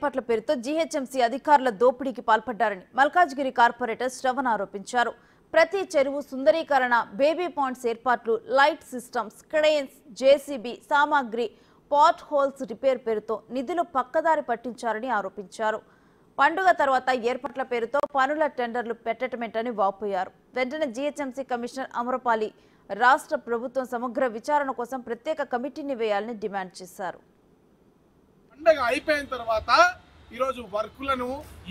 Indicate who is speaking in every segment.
Speaker 1: ఏర్పాట్ల పేరుతో జీహెచ్ఎంసీ అధికారుల దోపిడీకి పాల్పడ్డారని మల్కాజ్గిరి కార్పొరేటర్ శ్రవణ్ ఆరోపించారు. ప్రతి చెరువు సుందరీకరణ, బేబీ పాండ్స్ ఏర్పాట్లు, లైట్ సిస్టమ్స్, క్రేన్స్, జేసీబీ సామాగ్రి, పాట్ హోల్స్ రిపేర్ పేరుతో నిధులు పక్కదారి పట్టించారని ఆరోపించారు. పండుగ తర్వాత ఏర్పాట్ల పేరుతో పనుల టెండర్లు పెట్టటమేంటని వాపోయారు. వెంటనే జీహెచ్ఎంసీ కమిషనర్ అమరపాలి రాష్ట్ర ప్రభుత్వం సమగ్ర విచారణ కోసం ప్రత్యేక కమిటీని వేయాలని డిమాండ్ చేశారు.
Speaker 2: పండగ అయిపోయిన తర్వాత ఈరోజు వర్కులను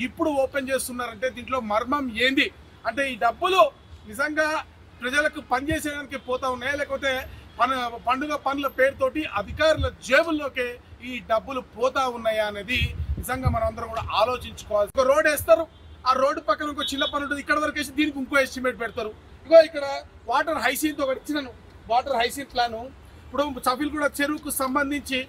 Speaker 2: ఇప్పుడు ఓపెన్ చేస్తున్నారంటే దీంట్లో మర్మం ఏంది అంటే ఈ డబ్బులు నిజంగా ప్రజలకు పనిచేసేదానికి పోతా ఉన్నాయా లేకపోతే పండుగ పనుల పేరుతోటి అధికారుల జేబుల్లోకి ఈ డబ్బులు పోతా ఉన్నాయా అనేది నిజంగా మనం అందరం కూడా ఆలోచించుకోవాలి. ఒక రోడ్ వేస్తారు, ఆ రోడ్డు పక్కన ఇంకో చిన్న పని ఉంటుంది, ఇక్కడ వరకు వేసి దీనికి ఇంకో ఎస్టిమేట్ పెడతారు. ఇగో ఇక్కడ వాటర్ హైసీన్తో ఒకటి ఇచ్చినాను, వాటర్ హైసీన్ ప్లాను. ఇప్పుడు సఫీల్ కూడా చెరువుకు సంబంధించి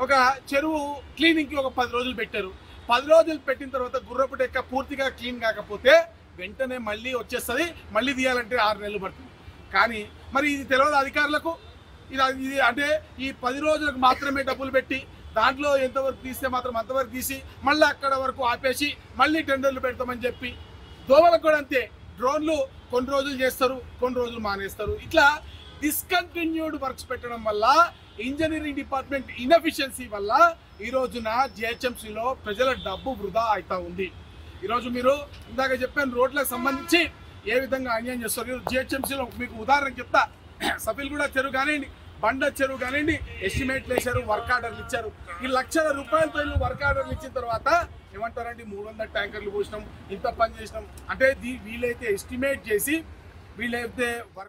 Speaker 2: ఒక చెరువు క్లీనింగ్కి ఒక 10 రోజులు పెట్టారు. 10 రోజులు పెట్టిన తర్వాత గుర్రపు డెక్క పూర్తిగా క్లీన్ కాకపోతే వెంటనే మళ్ళీ వచ్చేస్తుంది, మళ్ళీ తీయాలంటే 6 నెలలు పడుతుంది. కానీ మరి ఇది తెలియదు అధికారులకు. ఇది అంటే ఈ 10 రోజులకు మాత్రమే డబ్బులు పెట్టి దాంట్లో ఎంతవరకు తీస్తే మాత్రం అంతవరకు తీసి మళ్ళీ అక్కడ వరకు ఆపేసి మళ్ళీ టెండర్లు పెడతామని చెప్పి దోమలకు కూడా అంతే. డ్రోన్లు కొన్ని రోజులు చేస్తారు, కొన్ని రోజులు మానేస్తారు. ఇట్లా డిస్కంటిన్యూడ్ వర్క్స్ పెట్టడం వల్ల ఇంజనీరింగ్ డిపార్ట్మెంట్ ఇన్ఎఫిషియన్సీ వల్ల ఈ రోజున జిహెచ్ఎంసీలో ప్రజల డబ్బు వృధా అవుతా ఉంది. ఈరోజు మీరు ఇందాక చెప్పాను రోడ్లకు సంబంధించి ఏ విధంగా అన్యాయం చేస్తారు. జిహెచ్ఎంసీలో మీకు ఉదాహరణ చెప్తా. సఫీల్ కూడా చెరువు కానివ్వండి, బండ చెరువు కానివ్వండి, ఎస్టిమేట్లు వేశారు, వర్క్ ఆర్డర్లు ఇచ్చారు. ఈ లక్షల రూపాయలతో వర్క్ ఆర్డర్లు ఇచ్చిన తర్వాత ఏమంటారండి 300 ట్యాంకర్లు పోసినాం, ఇంత పని చేసినాం అంటే వీళ్ళైతే ఎస్టిమేట్ చేసి వీళ్ళైతే వర్క్